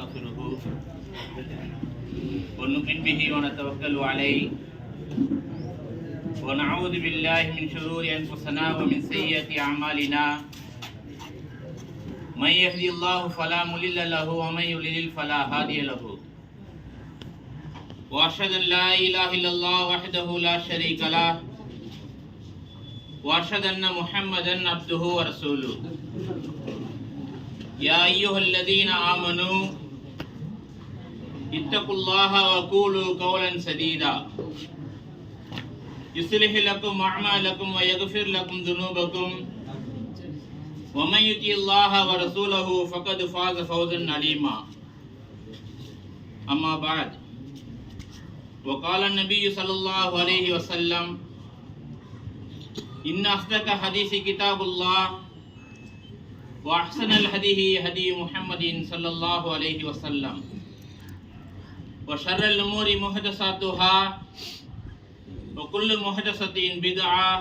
ونستغفره ونؤمن به ونتوكل عليه ونعوذ بالله من شرور أنفسنا ومن سيئات أعمالنا من يهدي الله فلا مضل له ومن يضلل فلا هادي له وأشهد أن لا إله إلا الله وحده لا شريك له وأشهد أن محمدا عبده ورسوله يا أيها الذين آمنوا اتقوا الله وقولوا قولا سديدا يصلح لكم أعمالكم ويغفر لكم ذنوبكم ومن يطع الله ورسوله فقد فاز فوزا عظيما أما بعد وقال النبي صلى الله عليه وسلم إن أصدق حديث كتاب الله وأحسن الهدي هدي محمد صلى الله عليه وسلم وشر الأمور محدثاتها وكل محدثة بدعة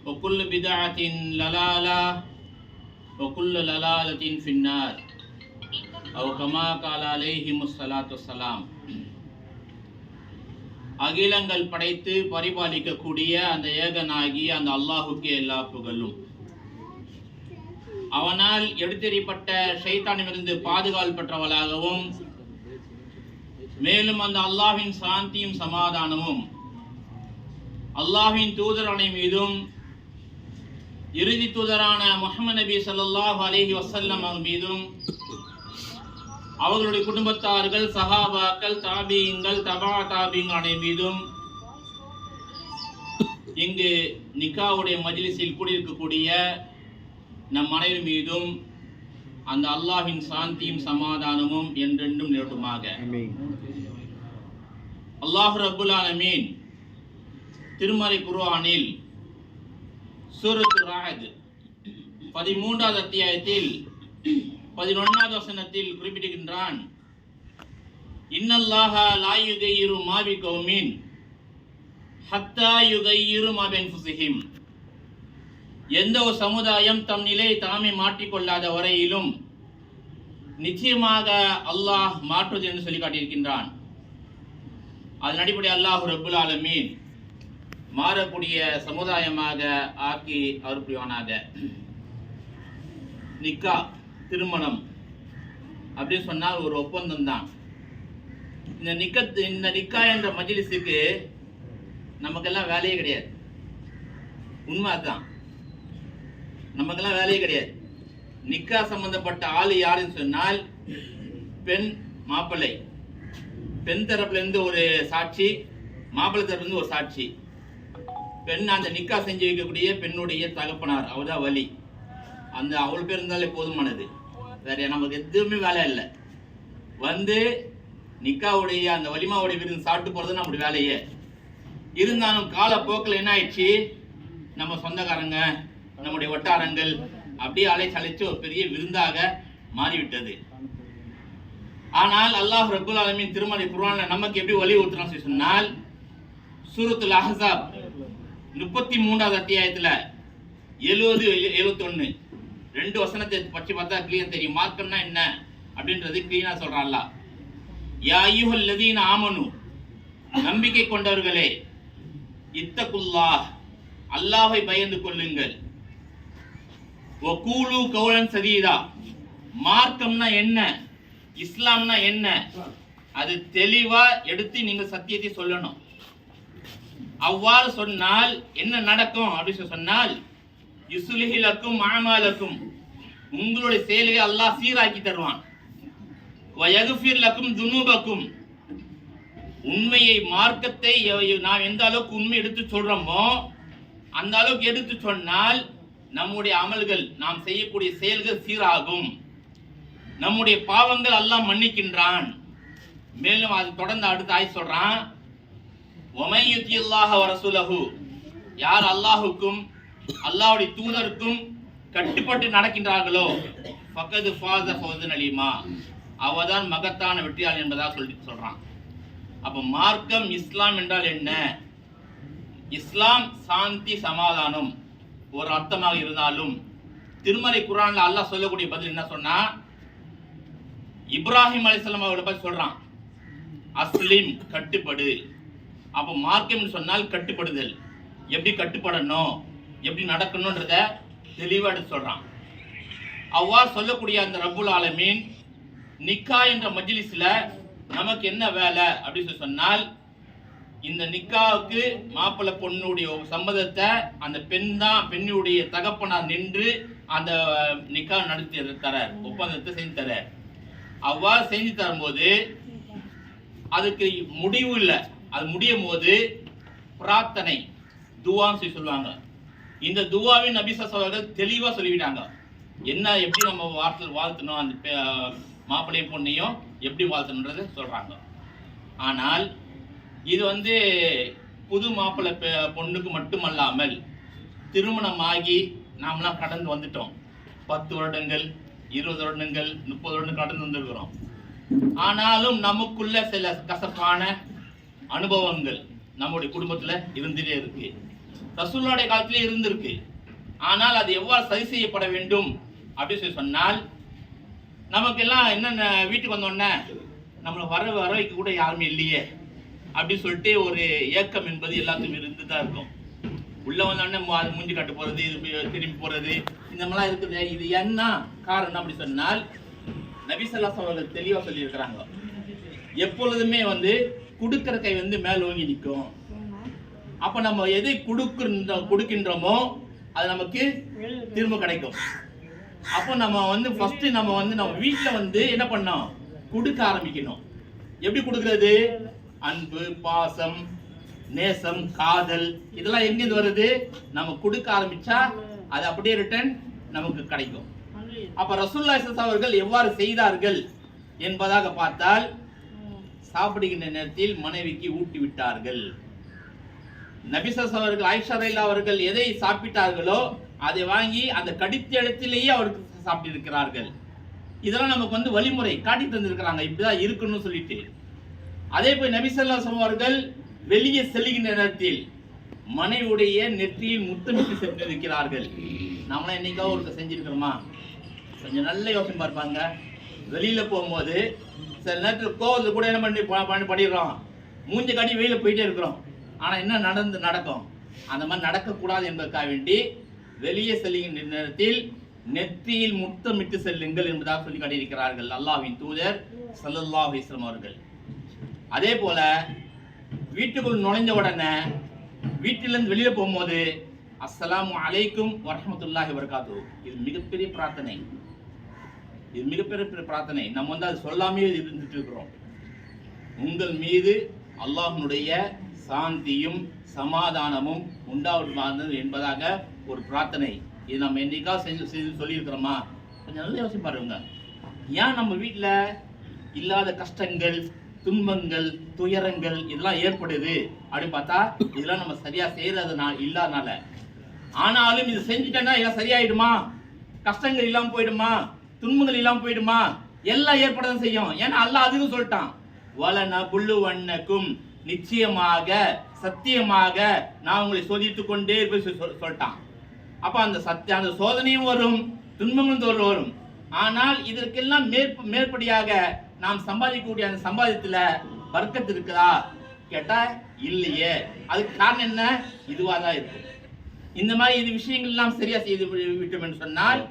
وكل بدعة ضلالة وكل ضلالة في النار أو كما قال عليهم الصلاة والسلام. அகிலங்கள் படைத்து பரிபாலிக்கக்கூடிய அந்த ஏகனாகிய அந்த அல்லாஹுக்கே எல்லா புகழும். அவனால் எடுத்தெறியப்பட்ட ஷைத்தானிலிருந்து பாதுகாப்பு பெற்றவளாகவும் மேலும் அந்த அல்லாஹ்வின் சாந்தியும் சமாதானமும் அல்லாஹ்வின் தூதர் அனை மீதும் இறுதி தூதரான முஹம்மது நபி ஸல்லல்லாஹு அலைஹி வஸல்லம் அவர் மீதும் அவர்களுடைய குடும்பத்தார்கள் சஹாபாக்கள் தாபீங்கள் தபா தாபீங்கள் அனை மீதும் இங்கு நிக்காவுடைய மஜ்லிஸில் கூடியிருக்கக்கூடிய நம் அனைவர் மீதும் அந்த அல்லாஹ்வின் சாந்தியும் சமாதானமும் என்றென்றும் நிலவுமாக. அல்லாஹ் ரப்புல் ஆலமீன் திருமறை குர்ஆனில் சூரத்து ராஅத் 13வது அத்தியாயத்தில் 11வது வசனத்தில் குறிப்பிடுகின்றான், இன்னல்லாஹ லா யுகையிரு மா பிகௌமின் ஹத்தா யுகையிரு மா பிஅன்ஃபுஸிஹிம். எந்த ஒரு சமுதாயம் தம் நிலை தாமே மாற்றிக்கொள்ளாத வரையிலும் நிச்சயமாக அல்லாஹ் மாற்றுவது என்று சொல்லி காட்டியிருக்கின்றான். அதன் அடிப்படை அல்லாஹ் ரப்புல் ஆலமீன் மாறக்கூடிய சமுதாயமாக ஆக்கி அருள் புரிவானாக. நிக்கா திருமணம் அப்படின்னு சொன்னால் ஒரு ஒப்பந்தம் தான். இந்த நிக்கா என்ற மஜ்லிஸுக்கு நமக்கெல்லாம் வேலையே கிடையாது. உண்மை அதுதான், நமக்கெல்லாம் வேலையே கிடையாது. நிக்கா சம்பந்தப்பட்ட ஆள் யாருன்னு சொன்னால் பெண் மாப்பிள்ளை, பெண் தரப்புல இருந்து ஒரு சாட்சி, மாப்பிள்ளை தரப்புல இருந்து ஒரு சாட்சி. பெண் அந்த நிக்கா செஞ்சு வைக்கக்கூடிய பெண்ணுடைய தகப்பனார், அவர்தான் வலி. அந்த அவள் பேர் இருந்தாலே போதுமானது, வேற நமக்கு எதுவுமே வேலை இல்லை. வந்து நிக்காவுடைய அந்த வலிமாவுடைய விருந்து சாப்பிட்டு போறது நம்முடைய வேலையே. இருந்தாலும் காலப்போக்கில் என்ன ஆயிடுச்சு, நம்ம சொந்தக்காரங்க நம்முடைய வட்டாரங்கள் அப்படியே அழைச்சு ஒரு பெரிய விருந்தாக மாறிவிட்டது. ஆனால் அல்லாஹ் ரப்புல் ஆலமீன் திருமறை குர்ஆன்ல நமக்கு எப்படி வலியுறுத்துறான்னு சொன்னால், சூரத்துல் அஹ்ஸாப் 33வது அத்தியாயத்துல 70-71 ரெண்டு வசனத்தை பற்றி பார்த்தா கிளியர் தெரியும். மார்க்கம்னா என்ன அப்படின்றது கிளீனா சொல்றான் அல்லாஹ். யா அய்யுஹல் லதீன ஆமனு, நம்பிக்கை கொண்டவர்களே, இத்தகுல்லாஹ், அல்லாஹ்வை பயந்து கொள்ளுங்கள். வகூலு கௌலன் சதீதா, மார்க்கம்னா என்ன, இஸ்லாம்னா என்ன, அது தெளிவா எடுத்து நீங்க சத்தியத்தை சொல்லணும். அவ்வாறு சொன்னால் என்ன நடக்கும் அப்படின்னு சொன்னால், யுஸ்லிஹி லக்கும் அமாலக்கும், உங்களுடைய செயல்களை அல்லாஹ் சீராக்கி தருவான். வயக்ஃபிர் லக்கும் துனூபக்கும், உண்மையை மார்க்கத்தை நாம் எந்த அளவுக்கு உண்மை எடுத்து சொல்றோமோ அந்த அளவுக்கு எடுத்து சொன்னால் நம்முடைய அமல்கள், நாம் செய்யக்கூடிய செயல்கள் சீராகும். நம்முடைய பாவங்கள் அல்லாஹ் மன்னிக்கின்றான். மேலும் அது தொடர்ந்து அடுத்த ஆய் சொல்றான், வமை யுத்தியல்லாஹ வரசூலஹு, யார் அல்லாஹுக்கும் அல்லாஹ்வுடைய தூதருக்கும் கட்டுப்பட்டு நடக்கின்றார்களோ ஃபகது ஃபாஸ ஃபௌஸன் அலீமா, அவதான் மகத்தான வெற்றியாளர் என்பதாக சொல்றான். அப்ப மார்க்கம் இஸ்லாம் என்றால் என்ன? இஸ்லாம் சாந்தி சமாதானம் ஒரு அர்த்தமாக இருந்தாலும் திருமறை குர்ஆன்ல அல்லாஹ் சொல்லக்கூடிய பதில் என்ன சொன்னா, இப்ராஹிம் அலைஹிஸ்ஸலாம் அவர்களை பற்றி சொல்றான், அஸ்லிம் கட்டுப்படு. அப்போ மார்க்கம் சொன்னால் கட்டுப்படுதல், எப்படி கட்டுப்படணும், எப்படி நடக்கணும்ன்றத தெளிவாக எடுத்து சொல்றான். அவ்வாறு சொல்லக்கூடிய அந்த ரப்புல் ஆலமீன் நிக்கா என்ற மஜ்லிஸ்ல நமக்கு என்ன வேலை அப்படின்னு சொன்னால், இந்த நிக்காவுக்கு மாப்பிள்ளை பொண்ணுடைய சம்மதத்தை அந்த பெண்ணுடைய தகப்பனார் நின்று அந்த நிக்கா நடத்தி தரார், ஒப்பந்தத்தை செஞ்சு தரார். அவ்வாறு செஞ்சு தரும்போது அதுக்கு முடிவு இல்லை. அது முடியும் போது பிரார்த்தனை துவான்னு சொல்லுவாங்க. இந்த துவாவின் நபி ஸல்லல்லாஹு அலைஹி வஸல்லம் தெளிவாக சொல்லிவிட்டாங்க. என்ன எப்படி நம்ம வாழ்த்தணும், அந்த மாப்பிள்ளையும் பொண்ணையும் எப்படி வாழ்த்தணுன்றது சொல்றாங்க. ஆனால் இது புது மாப்பிள்ளை பொண்ணுக்கு மட்டுமல்லாமல் திருமணமாகி நாமெல்லாம் கடந்து வந்துட்டோம். 10 வருடங்கள் 20 வருடங்கள் 30 வருடங்கள் கடந்து வந்திருக்கிறோம். ஆனாலும் நமக்குள்ள சில கசப்பான அனுபவங்கள் நம்முடைய குடும்பத்துல இருந்துட்டே இருக்கு, ரசூலுல்லாஹ்வுடைய காலத்திலே இருந்திருக்கு. ஆனால் அது எவ்வாறு சரி செய்யப்பட வேண்டும் அப்படின்னு சொன்னால், நமக்கெல்லாம் என்னென்ன வீட்டுக்கு வந்தோடனே நம்மளை வர வைக்க கூட யாருமே இல்லையே அப்படின்னு சொல்லிட்டு ஒரு ஏக்கம் என்பது எல்லாத்துக்கும் இருந்து தான் இருக்கும். உள்ள வந்தோடனே அது மூஞ்சி கட்டு போறது, இது திரும்பி போறது, இந்த மாதிரிலாம் இருக்குது. இது என்ன காரணம் அப்படி சொன்னால், நபி ஸல்லல்லாஹு அலைஹி வஸல்லம் தெளிவா சொல்லியிருக்கிறாங்க, எப்பொழுதுமே கொடுக்கிற கை மேல் ஓங்கி நிற்கும். அப்ப நம்ம எதை கொடுக்கின்றோமோ அது நமக்கு திரும்ப கிடைக்கும். அப்போ நம்ம ஃபர்ஸ்ட் நம்ம வீட்டுல என்ன பண்ணோம், கொடுக்க ஆரம்பிக்கணும். எப்படி கொடுக்கிறது? அன்பு, பாசம், நேசம், காதல், இதெல்லாம் எங்கிருந்து வருது? நம்ம கொடுக்க ஆரம்பிச்சா அது அப்படியே ரிட்டர்ன் நமக்கு கிடைக்கும். அப்ப ரசூலுல்லாஹி ஸல்லல்லாஹு அலைஹி அவர்கள் எவ்வாறு செய்தார்கள் என்பதாக பார்த்தால், சாப்பிடுகின்ற நேரத்தில் மனைவிக்கு ஊட்டி விட்டார்கள். நபி ஸல்லல்லாஹு அலைஹி அவர்கள் ஆயிஷா ரலியல்லாஹு அவர்கள் எதை சாப்பிட்டார்களோ அதை வாங்கி அந்த கடித்த இடத்திலேயே அவருக்கு சாப்பிட்டு இருக்கிறார்கள். இதெல்லாம் நமக்கு வழிமுறை காட்டி தந்திருக்கிறாங்க, இப்படிதான் இருக்கணும்னு சொல்லிட்டு. அதே போய் நபி ஸல்லல்லாஹு அலைஹி அவர்கள் வெளியே செல்லுகின்ற நேரத்தில் மனைவியுடைய நெற்றியில் முத்தமிட்டு சென்றிருக்கிறார்கள். நம்மளாம் என்னைக்காவது ஒருத்தர் செஞ்சிருக்கிறோமா? கொஞ்சம் நல்ல யோசனை பார்ப்பாங்க. வெளியில போகும்போது சில நேரத்தில் கோவத்தில் கூட என்ன பண்ணிடுறோம், மூஞ்ச காட்டி வெளியில போயிட்டே இருக்கிறோம். ஆனா என்ன நடக்கும்? அந்த மாதிரி நடக்கக்கூடாது என்பதற்காக வேண்டி வெளியே செல்லுகின்ற நேரத்தில் நெற்றியில் முத்தமிட்டு செல்லுங்கள் என்பதாக சொல்லி காட்டியிருக்கிறார்கள் அல்லாஹ்வின் தூதர் ஸல்லல்லாஹு அலைஹி வஸல்லம் அவர்கள். அதே போல வீட்டுக்குள் நுழைஞ்ச உடனே வீட்டிலிருந்து வெளியில போகும்போது அஸ்ஸலாமு அலைக்கும் வரஹ்மத்துல்லாஹி வபரகாத்துஹு, இது மிகப்பெரிய பிரார்த்தனை. இது மிகப்பெரிய பிரார்த்தனை. நம்ம அது சொல்லாமே இருந்துட்டு இருக்கிறோம். உங்கள் மீது அல்லாஹ்வுடைய சாந்தியும் சமாதானமும் உண்டாவது என்பதாக ஒரு பிரார்த்தனை. இது நம்ம என்னைக்காவது சொல்லியிருக்கிறோமா? கொஞ்சம் நல்ல யோசனை பாருங்க. ஏன் நம்ம வீட்டில் இல்லாத கஷ்டங்கள், துன்பங்கள், துயரங்கள் இதெல்லாம் ஏற்படுது அப்படின்னு பார்த்தா, இதெல்லாம் நம்ம சரியா செய்யறது இல்லாதனால. ஆனாலும் இது செஞ்சுட்டேன்னா எல்லாம் சரியாயிடுமா? கஷ்டங்கள் இல்லாம போயிடுமா? துன்பங்கள் இல்லாம போயிடுமா? எல்லாம் ஏற்படதான் செய்யும். ஏன்னா அல்லாஹ் அதுவும் சொல்லிட்டான், வலனபுல்லுவன்னக்கும், நிச்சயமாக சத்தியமாக நான் உங்களை சோதித்துக் கொண்டே சொல்லிட்டான். அப்ப அந்த சோதனையும் வரும், துன்பங்களும் வரும். ஆனால் இதற்கெல்லாம் மேற்படியாக நாம் சம்பாதிக்கக்கூடிய அந்த சம்பாதித்துல வர்க்கத்து இருக்குதா கேட்டா இல்லையே. அதுக்கு காரணம் என்ன? இதுவா தான் இருக்கும். இந்த மாதிரி இது விஷயங்கள் எல்லாம் சரியா செய்து விட்டோம் என்று சொன்னால்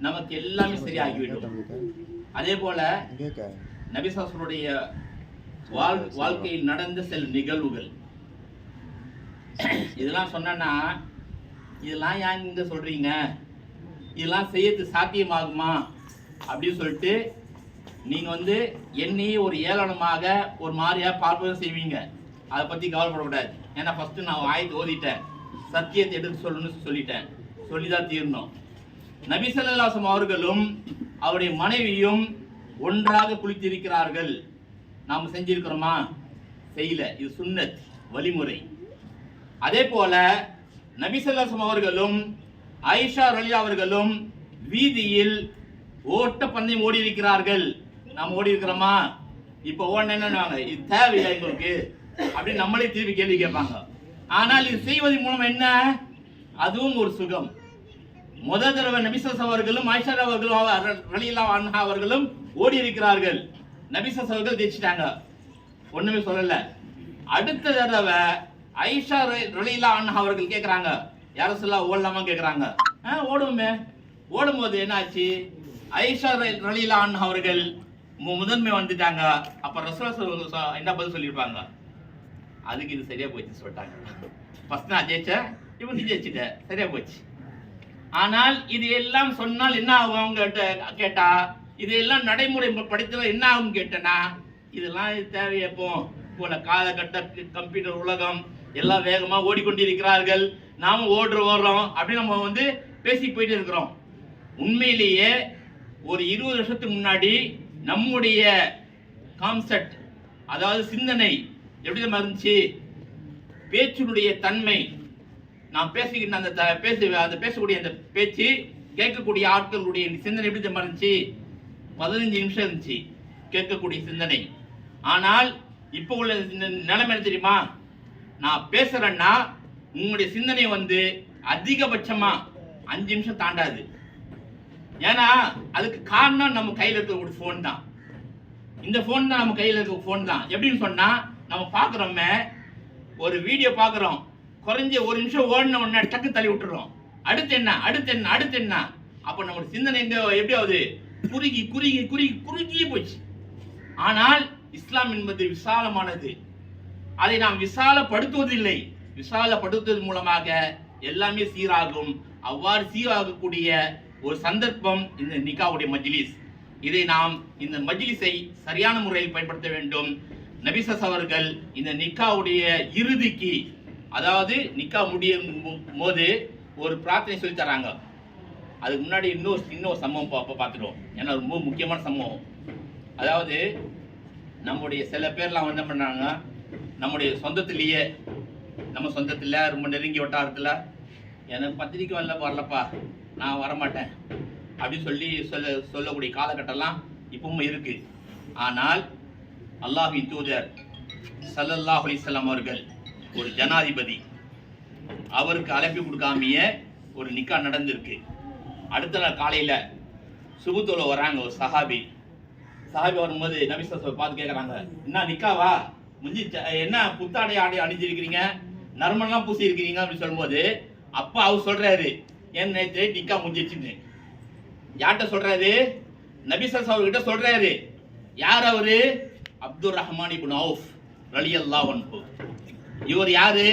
நமக்கு எல்லாமே சரியாகிவிடும். அதே போல நபி ஸல்லல்லாஹு அலைஹி வஸல்லம் வாழ்க்கையில் நடந்த சில நிகழ்வுகள் இதெல்லாம் சொன்னா, இதெல்லாம் ஏன் இங்க சொல்றீங்க, இதெல்லாம் செய்யறது சாத்தியமாகுமா அப்படின்னு சொல்லிட்டு நீங்க என்னையே ஒரு ஏளனமாக ஒரு மாதிரியா பார்ப்பதும் செய்வீங்க. அதை பத்தி கவலைப்படக்கூடாது. ஏன்னா ஃபர்ஸ்ட் நான் ஆயத்தை ஓதிட்டேன், சத்தியத்தை எடுத்து சொல்லணும்னு சொல்லிட்டேன், சொல்லிதான் தீரணும். நபி ஸல்லல்லாஹு அலைஹி வஸல்லம் அவர்களும் அவருடைய மனைவியும் ஒன்றாக குளித்திருக்கிறார்கள். நாம் செஞ்சிருக்கிறோமா? செய்யல. இது சுன்னத், வழிமுறை. அதே போல நபி ஸல்லல்லாஹு அலைஹி வஸல்லம் அவர்களும் ஆயிஷா ரலியல்லாஹு அவர்களும் வீதியில் ஓட்ட பந்தயம் ஓடி இருக்கிறார்கள். நாம் ஓடி இருக்கிறோமா? இப்ப ஓட என்ன இது தேவையா எங்களுக்கு அப்படின்னு நம்மளே திருப்பி கேள்வி கேட்பாங்க. ஆனால் இது செய்வதன் மூலம் என்ன? அதுவும் ஒரு சுகம். முதல் தடவை நபிசஸ் அவர்களும் ஆயிஷா அவர்களும் ரலியல்லாஹு அன்ஹா அவர்களும் ஓடி இருக்கிறார்கள். நபிசஸ் அவர்கள் ஜெயிச்சிட்டாங்க, ஒண்ணுமே சொல்லல. அடுத்த தடவை ஆயிஷா ரலியல்லாஹு அன்ஹா அவர்கள் கேட்கறாங்க, யார சொல்ல ஓடலாமா கேட்கறாங்க. ஓடுவோமே. ஓடும்போது என்ன ஆச்சு, ஆயிஷா ரலியல்லாஹு அன்ஹா அவர்கள் முதன்மை வந்துட்டாங்க. அப்ப ரசூலுல்லாஹ் என்ன பதில் சொல்லியிருப்பாங்க, அதுக்கு இது சரியா போச்சு சொல்லிட்டாங்க. ஃபர்ஸ்ட் நான் ஜெயிச்சேன், இப்போ நீ ஜெயிச்சிட்ட, சரியா போச்சு. ஆனால் இது எல்லாம் சொன்னால் என்ன ஆகும் கேட்டா, இது எல்லாம் நடைமுறை படித்தல என்ன ஆகும் கேட்டனா, இதெல்லாம் தேவையப்போ போல காலகட்ட கம்ப்யூட்டர் உலகம் எல்லாம் வேகமா ஓடிக்கொண்டிருக்கிறார்கள், நாம ஓடுறோம் அப்படின்னு நம்ம வந்து பேசி போயிட்டு இருக்கிறோம். உண்மையிலேயே ஒரு 20 வருஷத்துக்கு முன்னாடி நம்முடைய கான்செப்ட், அதாவது சிந்தனை எப்படி இருந்துச்சு, பேச்சினுடைய தன்மை, நான் பேசிக்கிட்ட அந்த பேசக்கூடிய அந்த பேச்சு கேட்கக்கூடிய ஆட்களுடைய சிந்தனை எப்படி இருந்துச்சு, 15 நிமிஷம் இருந்துச்சு கேட்கக்கூடிய சிந்தனை. ஆனால் இப்போ உள்ள நிலைமை என்ன தெரியுமா, நான் பேசுறேன்னா உங்களுடைய சிந்தனை வந்து அதிகபட்சமா 5 நிமிஷம் தாண்டாது. ஏன்னா அதுக்கு காரணம் நம்ம கையில் இருக்கக்கூடிய ஃபோன் தான். இந்த ஃபோன் தான் நம்ம கையில் இருக்க ஃபோன் தான். எப்படின்னு சொன்னா, நம்ம பார்க்குறோமே, ஒரு வீடியோ பார்க்குறோம், குறைஞ்ச 1 நிமிஷம் ஓடின உடனே டக்கு தள்ளி விட்டுறோம். அடுத்து என்ன அடுத்து என்ன அடுத்து என்ன, அப்போ நம்ம சிந்தனை எங்க எப்படி ஆகுது, குறுகி குறுகி குறுகி குறுகியே போச்சு. ஆனால் இஸ்லாம் என்பது விசாலமானது, அதை நாம் விசாலப்படுத்துவதில்லை. விசாலப்படுத்துவதன் மூலமாக எல்லாமே சீராகும். அவ்வாறு சீராகக்கூடிய ஒரு சந்தர்ப்பம் இந்த நிக்காவுடைய மஜ்லிஸ். இதை நாம் இந்த மஜ்லிஸை சரியான முறையில் பயன்படுத்த வேண்டும். நபிசஸ் அவர்கள் இந்த நிக்காவுடைய இறுதிக்கு, அதாவது நிக்கா முடியும் போது ஒரு பிரார்த்தனை சொல்லி தராங்க. அதுக்கு முன்னாடி இன்னொரு சம்பவம் பார்த்துடுவோம், ஏன்னா ரொம்ப முக்கியமான சம்பவம். அதாவது நம்முடைய சில பேர்லாம் என்ன பண்ணாங்க, நம்முடைய சொந்தத்திலேயே, நம்ம சொந்தத்தில் ரொம்ப நெருங்கி வட்டாரத்தில், எனக்கு பத்திரிக்கை வரலப்பா, நான் வரமாட்டேன் அப்படின்னு சொல்லக்கூடிய காலகட்டம்லாம் இப்பவும் இருக்கு. ஆனால் அல்லாஹ்வின் தூதர் ஸல்லல்லாஹு அலைஹி வஸல்லம் அவர்கள் ஒரு ஜனாதிபதி, அவருக்கு அழைப்பு கொடுக்காமையே ஒரு நிக்கா நடந்திருக்கு. அடுத்த நாள் காலையில சுபுத்தோல வராங்க ஒரு சஹாபி வரும்போது நபி ஸல்லல்லாஹு பார்த்து கேட்கறாங்க, என்ன நிக்காவா முஞ்சி, என்ன புத்தாடை ஆடை அணிஞ்சிருக்கிறீங்க, நறுமணம்லாம் பூசி இருக்கிறீங்க அப்படின்னு சொல்லும்போது, அப்பா அவர் சொல்றாரு, என் நேற்று நிக்கா முடிஞ்சிச்சுன்னு. யார்கிட்ட சொல்றாரு, நபி ஸல்லல்லாஹு அவர்கிட்ட சொல்றாரு. யார் அவரு, அப்துர் ரஹ்மான் இப்னு அவுஃப் ரலியல்லாஹு அன்ஹு. இவர் யாரு,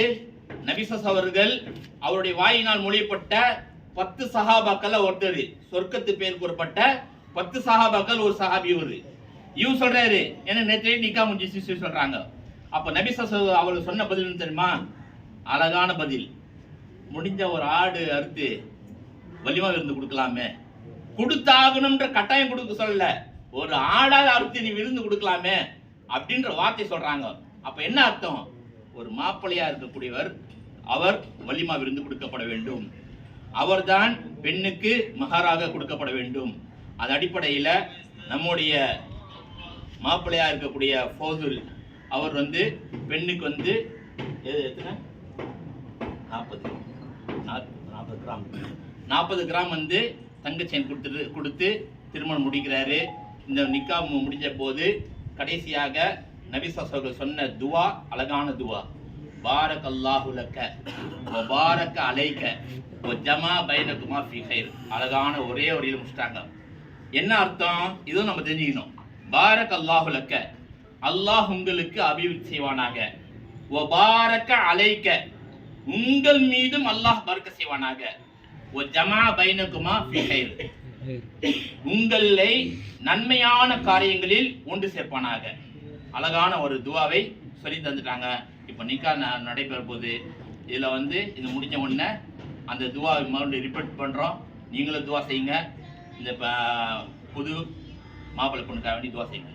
நபி ஸல்லல்லாஹு அவர்கள் அவருடைய வாயினால் மொழியப்பட்ட 10 சஹாபாக்கள் ஒருத்தர், சொர்க்கத்து பேர் கூறப்பட்ட 10 சஹாபாக்கள் ஒரு சஹாபி. இவர் சொல்றாரு, என்ன நேற்று நிக்கா முடிஞ்சிச்சு சொல்றாங்க. அப்ப நபி ஸல்லல்லாஹு அவர்கள் சொன்ன பதில் தெரியுமா, அழகான பதில். முடிஞ்ச ஒரு ஆடு அறுத்து வலிமா விருந்து கொடுக்கலாமே, கொடுத்தாகணும்ன்ற கட்டாயம் கொடுக்க சொல்லல, ஒரு ஆடாக அறுத்து நீ விருந்து கொடுக்கலாமே அப்படின்ற வார்த்தை சொல்றாங்க. அப்ப என்ன அர்த்தம், ஒரு மாப்பிள்ளையா இருக்கக்கூடியவர் அவர் வலிமா விருந்து கொடுக்கப்பட வேண்டும், அவர்தான் பெண்ணுக்கு மகராக கொடுக்கப்பட வேண்டும். அது அடிப்படையில் நம்முடைய மாப்பிள்ளையா இருக்கக்கூடிய ஃபோசுல் அவர் வந்து பெண்ணுக்கு வந்து எத்தனை 40 கிராம் வந்து தங்கச்சேன் கொடுத்து திருமணம் முடிக்கிறாரு. இந்த நிக்கா முடிஞ்ச போது கடைசியாக நபி ஸல்லல்லாஹு சொன்ன துவா, அழகான துவா, பாரக் அல்லாஹு லக்க வ பாரக அலைக வ ஜமா பைனகுமா ஃபீ கைர். அழகான ஒரே வரியில முடிச்சிட்டாங்க. என்ன அர்த்தம், இதுவும் நம்ம தெரிஞ்சுக்கணும். பாரக் அல்லாஹு லக்க, அல்லாஹ் உங்களுக்கு அபிவிருத்தி செய்வானாக, வ பாரக அலைக, உங்கள் மீதும் அல்லாஹ் பரக்க செய்வானாக, வ ஜமா பைனகுமா ஃபீ கைர், உங்களை நன்மையான காரியங்களில் ஒன்று சேர்ப்பானாக. அழகான ஒரு துவாவை சொல்லி தந்துட்டாங்க. இப்போ நிக்கா நடைபெற போது இதில் வந்து இது முடிஞ்ச உடனே அந்த துவாவை மறுபடியும் ரிப்பீட் பண்ணுறோம். நீங்களும் துவா செய்யுங்க. இந்த புது மாப்பிள்ளை பொண்ணுக்காக வேண்டி துவா செய்யுங்க.